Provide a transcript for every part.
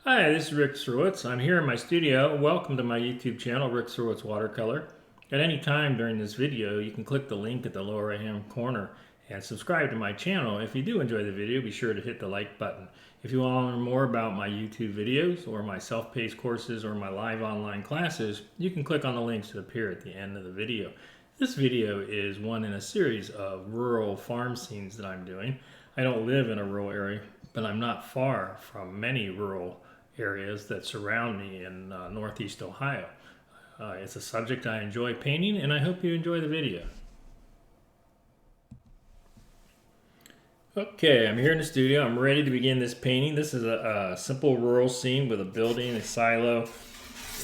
Hi, this is Rick Surowicz. I'm here in my studio. Welcome to my YouTube channel, Rick Surowicz Watercolor. At any time during this video, you can click the link at the lower right hand corner and subscribe to my channel. If you do enjoy the video, be sure to hit the like button. If you want to learn more about my YouTube videos or my self-paced courses or my live online classes, you can click on the links that appear at the end of the video. This video is one in a series of rural farm scenes that I'm doing. I don't live in a rural area, but I'm not far from many rural areas that surround me in Northeast Ohio. It's a subject I enjoy painting, and I hope you enjoy the video. Okay, I'm here in the studio. I'm ready to begin this painting. This is a simple rural scene with a building, a silo,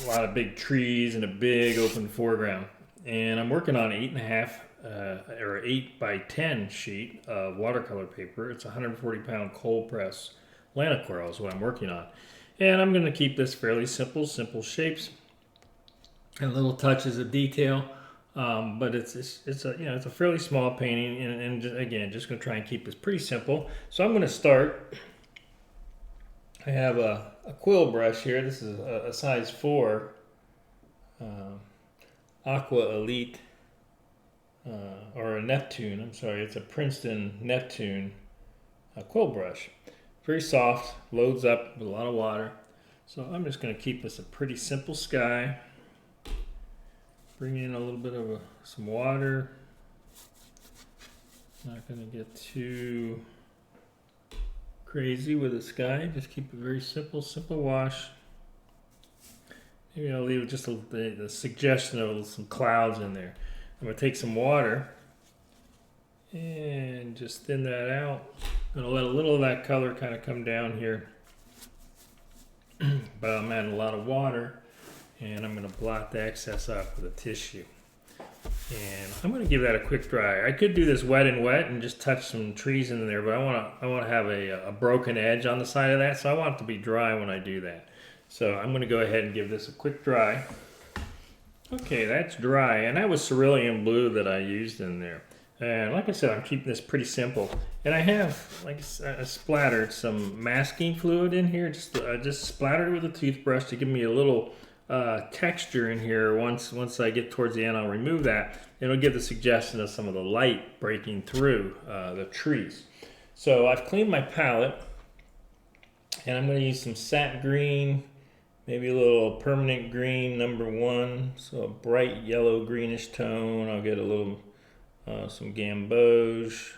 a lot of big trees, and a big open foreground. And I'm working on 8.5 or 8 by 10 sheet of watercolor paper. It's 140-pound cold press Lanaquarel is what I'm working on. And I'm going to keep this fairly simple shapes and little touches of detail. But it's a fairly small painting, and again, just going to try and keep this pretty simple. So I'm going to start. I have a quill brush here. This is a size 4 Aqua Elite or a Neptune. I'm sorry, it's a Princeton Neptune quill brush. Very soft, loads up with a lot of water. So I'm just going to keep this a pretty simple sky. Bring in a little bit of some water. Not going to get too crazy with the sky. Just keep it very simple wash. Maybe I'll leave just the suggestion of some clouds in there. I'm going to take some water and just thin that out. I'm going to let a little of that color kind of come down here. But I'm adding a lot of water, and I'm going to blot the excess up with a tissue. And I'm going to give that a quick dry. I could do this wet and just touch some trees in there, but I want to have a broken edge on the side of that, so I want it to be dry when I do that. So I'm going to go ahead and give this a quick dry. Okay, that's dry, and that was cerulean blue that I used in there. And like I said, I'm keeping this pretty simple. And I have, like I splattered some masking fluid in here, just splattered it with a toothbrush to give me a little texture in here. Once I get towards the end, I'll remove that. It'll give the suggestion of some of the light breaking through the trees. So I've cleaned my palette, and I'm going to use some sap green, maybe a little permanent green #1, so a bright yellow greenish tone. I'll get a little some gamboge,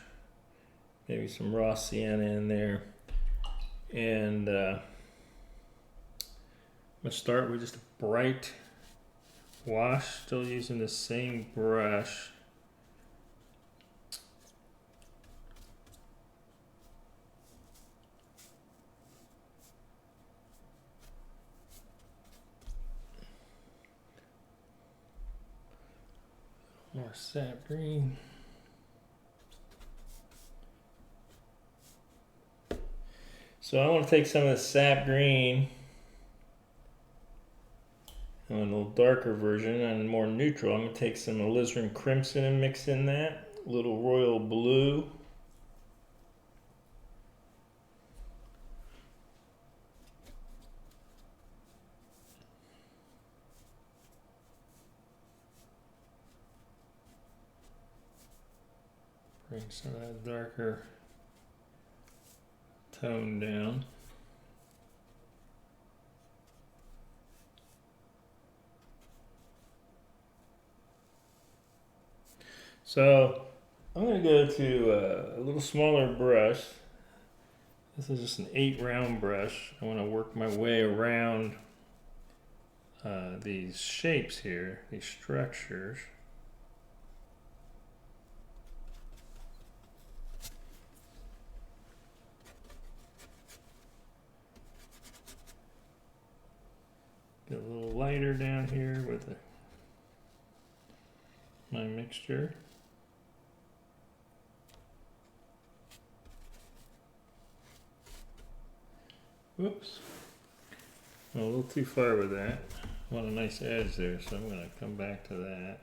maybe some raw sienna in there, and I'm going to start with just a bright wash, still using the same brush. More sap green. So I want to take some of the sap green and a little darker version and more neutral. I'm going to take some alizarin crimson and mix in that. A little royal blue. Bring some of that darker tone down. So I'm going to go to a little smaller brush. This is just an 8 round brush. I want to work my way around these shapes here, these structures. Get a little lighter down here with my mixture. Whoops. Went a little too far with that. I want a nice edge there, so I'm going to come back to that.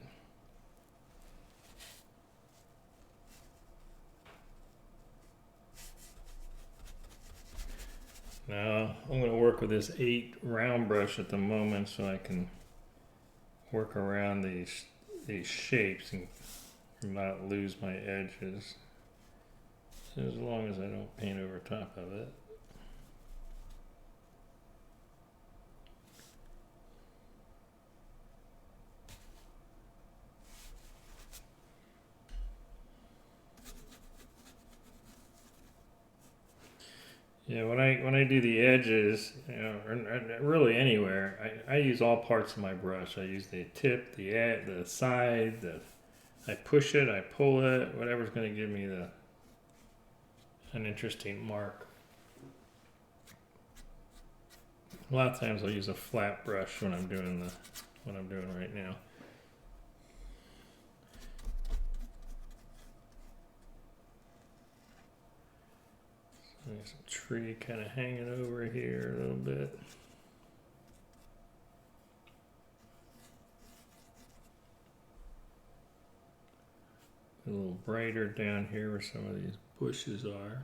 Now I'm going to work with this 8 round brush at the moment so I can work around these shapes and not lose my edges, as long as I don't paint over top of it. Yeah, when I do the edges, you know, or really anywhere, I use all parts of my brush. I use the tip, the side, I push it, I pull it, whatever's going to give me an interesting mark. A lot of times I'll use a flat brush when I'm doing what I'm doing right now. There's a tree kind of hanging over here a little bit. A little brighter down here where some of these bushes are.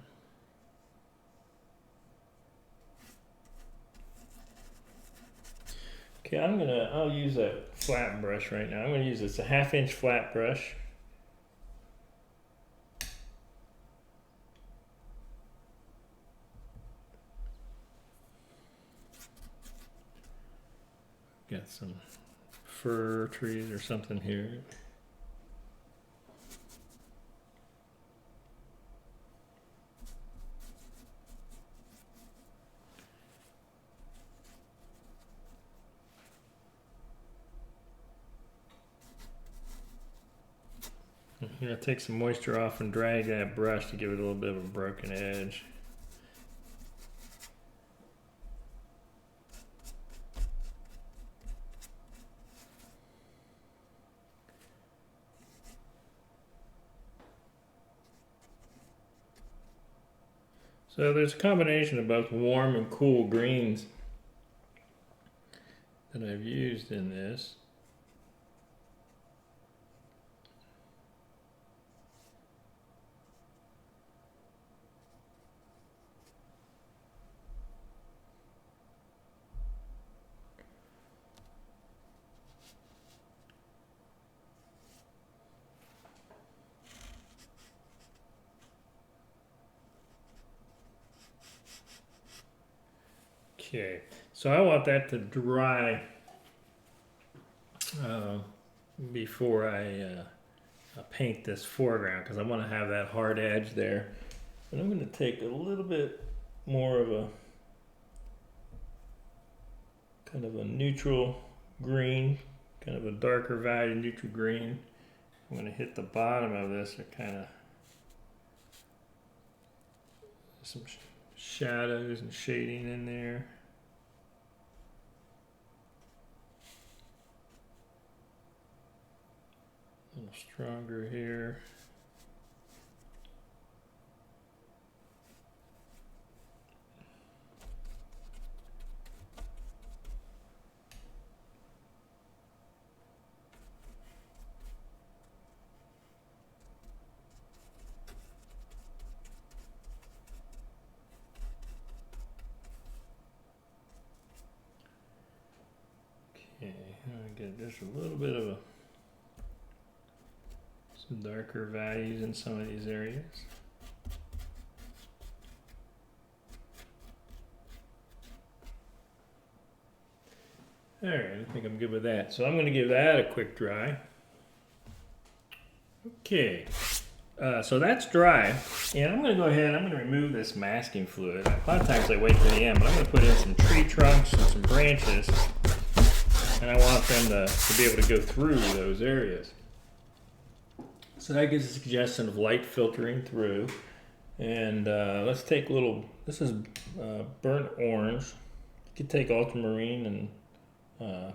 Okay, I'll use a flat brush right now. I'm gonna use this, a 1/2 inch flat brush. Got some fir trees or something here. I'm gonna take some moisture off and drag that brush to give it a little bit of a broken edge. So there's a combination of both warm and cool greens that I've used in this. Okay, so I want that to dry before I paint this foreground, because I want to have that hard edge there. And I'm going to take a little bit more of a kind of a neutral green, kind of a darker value neutral green. I'm going to hit the bottom of this to kind of some shadows and shading in there. A little stronger here. Okay, I get just a little bit of some darker values in some of these areas. All right, I think I'm good with that. So I'm going to give that a quick dry. Okay, so that's dry. And I'm going to go ahead and I'm going to remove this masking fluid. A lot of times I wait to the end, but I'm going to put in some tree trunks and some branches. And I want them to be able to go through those areas. So that gives a suggestion of light filtering through. And let's take a little, this is burnt orange. You could take ultramarine and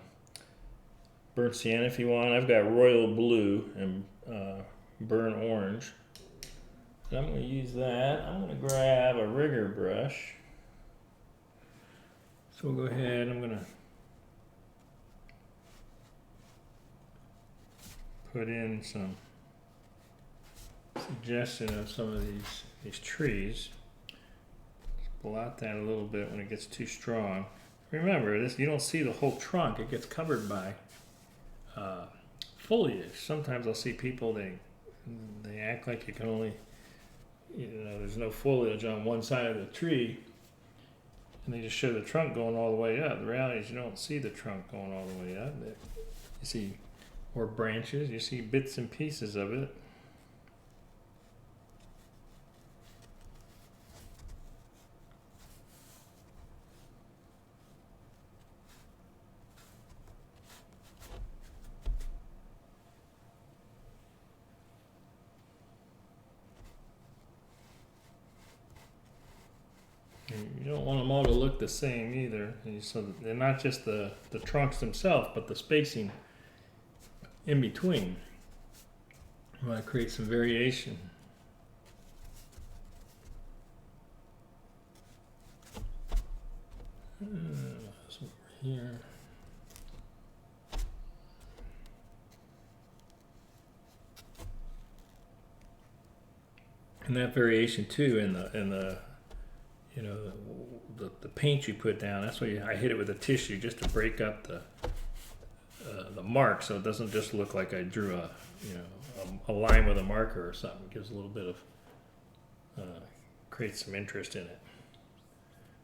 burnt sienna if you want. I've got royal blue and burnt orange. So I'm going to use that. I'm going to grab a rigger brush. So we'll go ahead, I'm going to put in some suggestion of some of these trees. blot that a little bit when it gets too strong. Remember, this you don't see the whole trunk. It gets covered by foliage. Sometimes I'll see people, they act like you can only, there's no foliage on one side of the tree, and they just show the trunk going all the way up. The reality is you don't see the trunk going all the way up. You see more branches, you see bits and pieces of it. You don't want them all to look the same either. And so they're not just the trunks themselves, but the spacing in between. You want to create some variation. So over here. And that variation too in the the paint you put down, that's why I hit it with a tissue just to break up the mark, so it doesn't just look like I drew a line with a marker or something. It gives a little bit of creates some interest in it.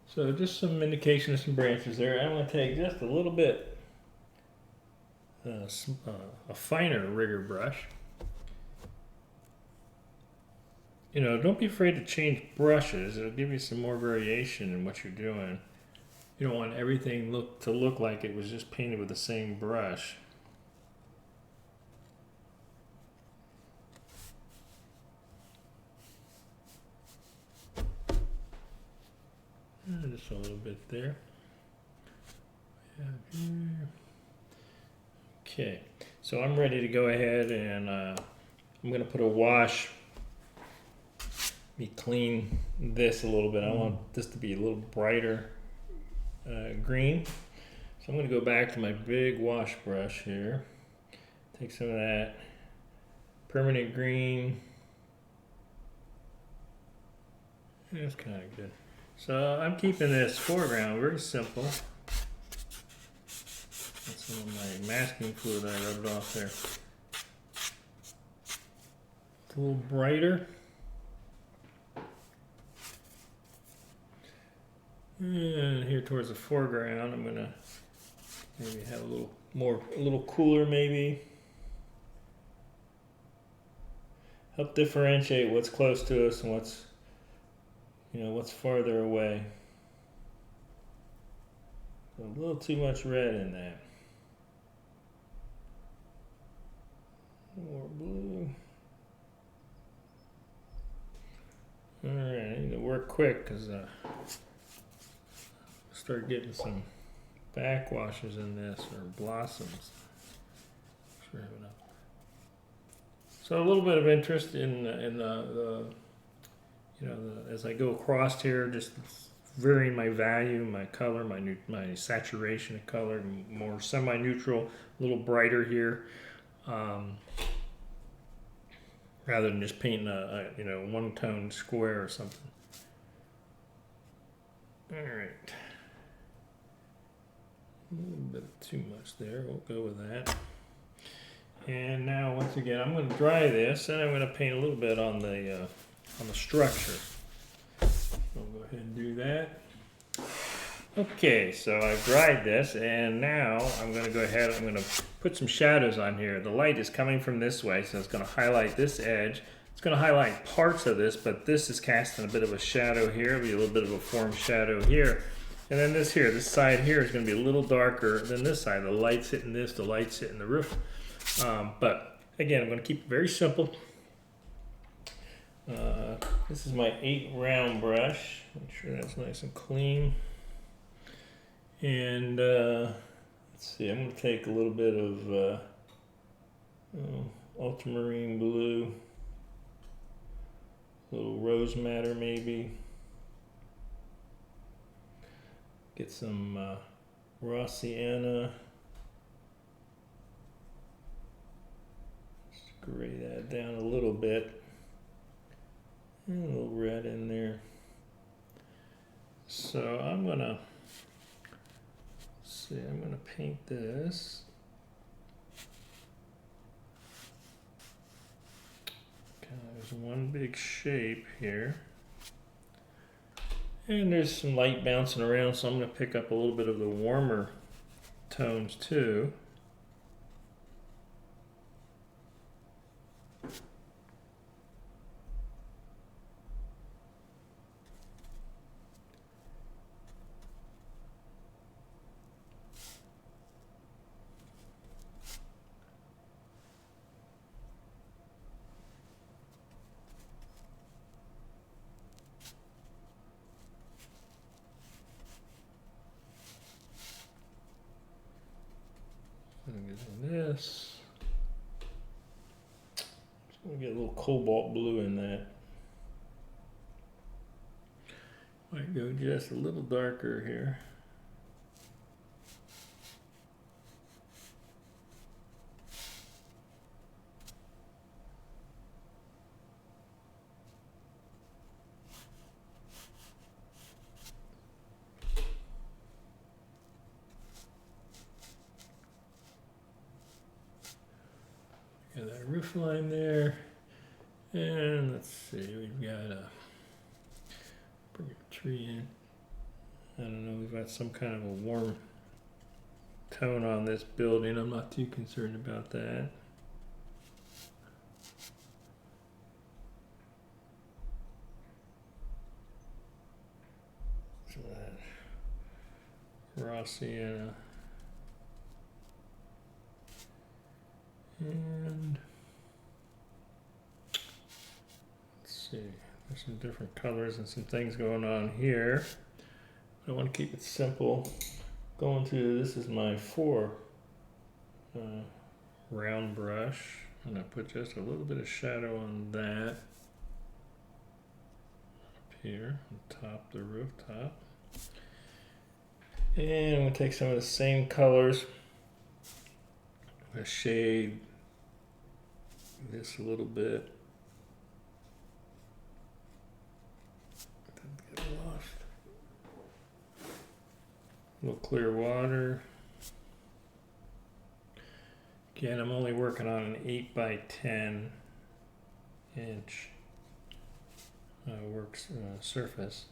So just some indication of some branches there. I'm going to take just a little bit a finer rigger brush. Don't be afraid to change brushes. It'll give you some more variation in what you're doing. You don't want everything to look like it was just painted with the same brush. Just a little bit there. Okay, so I'm ready to go ahead and I'm going to put a wash. Clean this a little bit. I want this to be a little brighter green. So I'm going to go back to my big wash brush here. Take some of that permanent green. That's kind of good. So I'm keeping this foreground very simple. That's some of my masking fluid I rubbed off there. It's a little brighter. And here towards the foreground, I'm gonna maybe have a little cooler, maybe. Help differentiate what's close to us and what's farther away. A little too much red in that. More blue. All right, I need to work quick because start getting some backwashes in this, or blossoms. Sure have enough. So a little bit of interest in as I go across here, just varying my value, my color, my saturation of color, more semi-neutral, a little brighter here, rather than just painting a one-tone square or something. All right. A little bit too much there. We'll go with that. And now, once again, I'm going to dry this, and I'm going to paint a little bit on the structure. We'll go ahead and do that. Okay, so I've dried this, and now I'm going to go ahead. I'm going to put some shadows on here. The light is coming from this way, so it's going to highlight this edge. It's going to highlight parts of this, but this is casting a bit of a shadow here. It'll be a little bit of a form shadow here. And then this side here is going to be a little darker than this side. The light's hitting this, the light's hitting the roof. But again, I'm going to keep it very simple. This is my 8 round brush. Make sure that's nice and clean. And let's see, I'm going to take a little bit of ultramarine blue, a little rose madder maybe. Get some raw sienna. Just gray that down a little bit. And a little red in there. So I'm gonna see. I'm gonna paint this. There's one big shape here. And there's some light bouncing around, so I'm going to pick up a little bit of the warmer tones too. This. Just going to get a little cobalt blue in that. Might go just a little darker here. Got that roof line there. And let's see, we've got a bring a tree in. I don't know, we've got some kind of a warm tone on this building. I'm not too concerned about that. So that raw sienna. And let's see, there's some different colors and some things going on here. I want to keep it simple. Going to, this is my round brush. I'm going to put just a little bit of shadow on that. Up here, on top, the rooftop. And I'm going to take some of the same colors. I'm going to shade this a little bit. Get lost. A little clear water. Again, I'm only working on an 8 by 10 inch surface.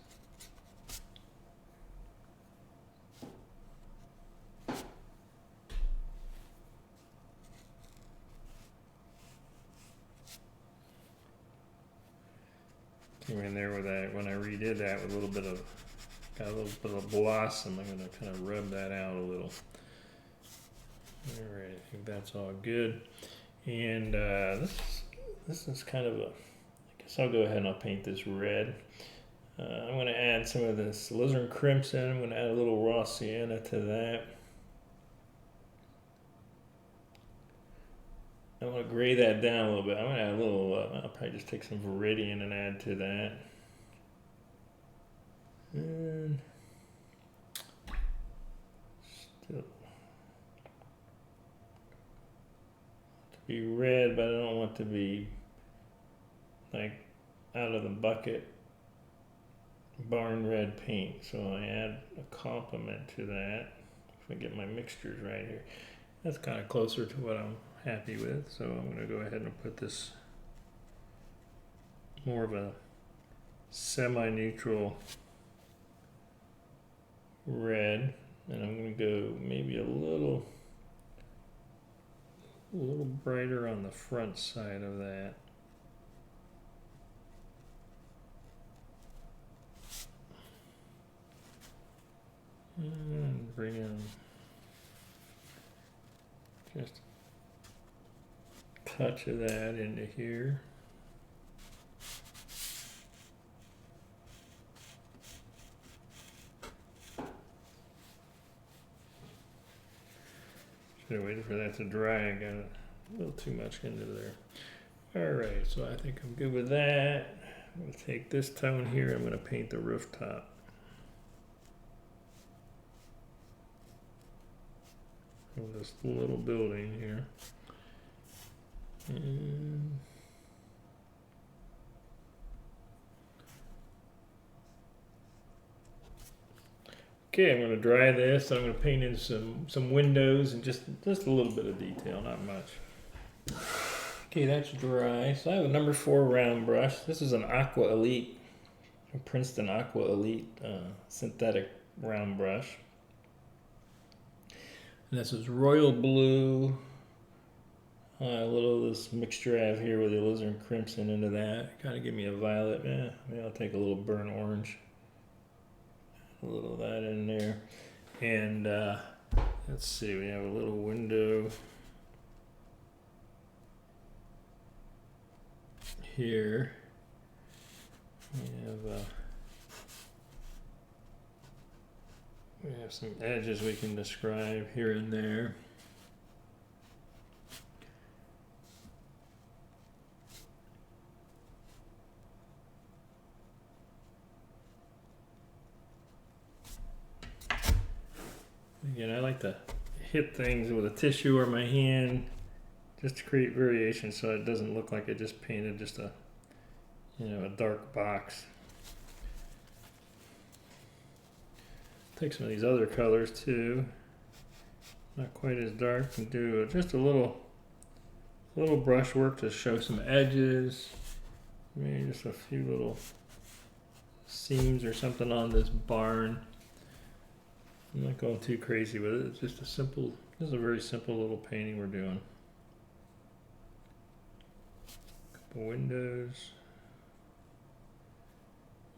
Came in there with that, when I redid that with a little bit of, got a little bit of blossom. I'm going to kind of rub that out a little. All right, I think that's all good. And this is kind of a, I guess I'll go ahead and I'll paint this red. I'm going to add some of this alizarin crimson. I'm going to add a little raw sienna to that. I want to gray that down a little bit. I'm going to add a little, I'll probably just take some Viridian and add to that. And still to be red, but I don't want to be like out of the bucket barn red paint. So I add a complement to that. If I get my mixtures right here. That's kind of closer to what I'm happy with, so I'm going to go ahead and put this more of a semi-neutral red, and I'm going to go maybe a little brighter on the front side of that. And bring in just a touch of that into here. Should have waited for that to dry. I got a little too much into there. Alright, so I think I'm good with that. I'm going to take this tone here, I'm going to paint the rooftop. Of this little building here. And Okay, I'm going to dry this. I'm going to paint in some windows and just a little bit of detail, not much. Okay, that's dry. So I have a number 4 round brush. This is an Aqua Elite, a Princeton Aqua Elite synthetic round brush. And this is royal blue. A little of this mixture I have here with the alizarin crimson into that. Kind of give me a violet. Maybe I'll take a little burnt orange. A little of that in there. And let's see, we have a little window here. We have some edges we can describe here and there. Again, I like to hit things with a tissue or my hand just to create variation so it doesn't look like I just painted just a dark box. Take some of these other colors too, not quite as dark, and do just a little brush work to show some edges, maybe just a few little seams or something on this barn. I'm not going too crazy with it. It's just this is a very simple little painting we're doing. Couple windows.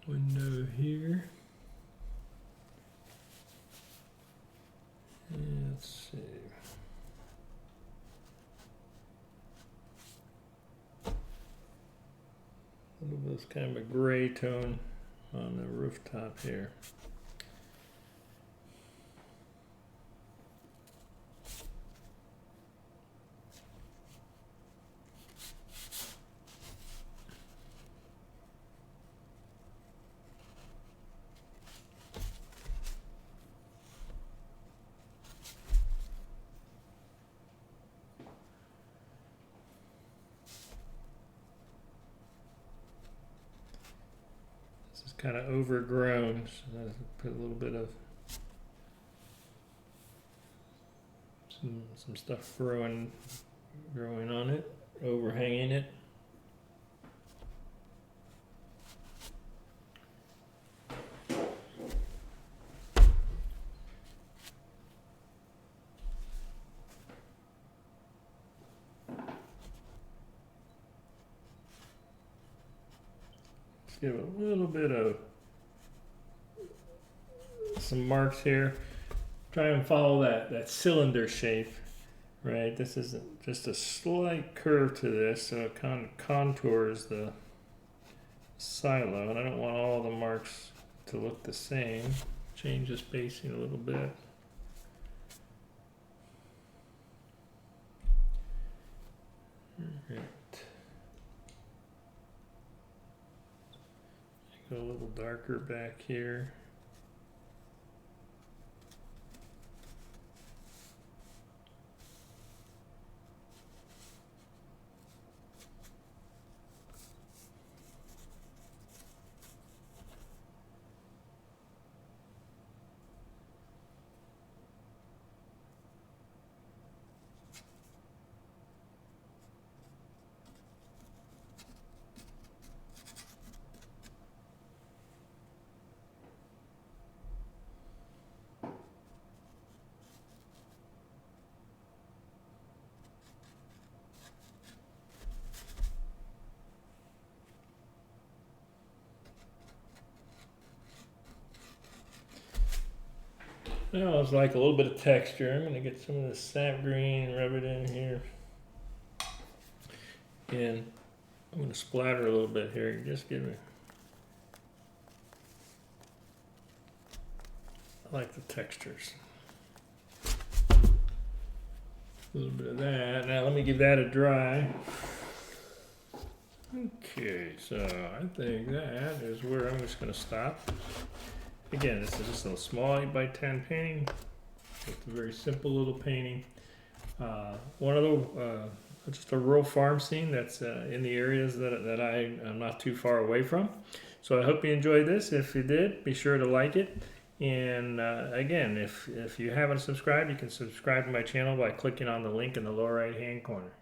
Window here. And let's see. A little bit of kind of a gray tone on the rooftop here. Kind of overgrown, so I put a little bit of some stuff growing on it, overhanging it. Give it a little bit of some marks here. Try and follow that cylinder shape, right? This is just a slight curve to this, so it kind of contours the silo, and I don't want all the marks to look the same. Change the spacing a little bit. Right. Go a little darker back here. Now it's like a little bit of texture. I'm going to get some of the sap green, rub it in here. And I'm going to splatter a little bit here. Just give me. I like the textures. A little bit of that. Now let me give that a dry. Okay, so I think that is where I'm just going to stop. Again, this is just a small 8x10 painting. Just a very simple little painting. One of the just a rural farm scene that's in the areas that I am not too far away from. So I hope you enjoyed this. If you did, be sure to like it And again, if you haven't subscribed, you can subscribe to my channel by clicking on the link in the lower right hand corner.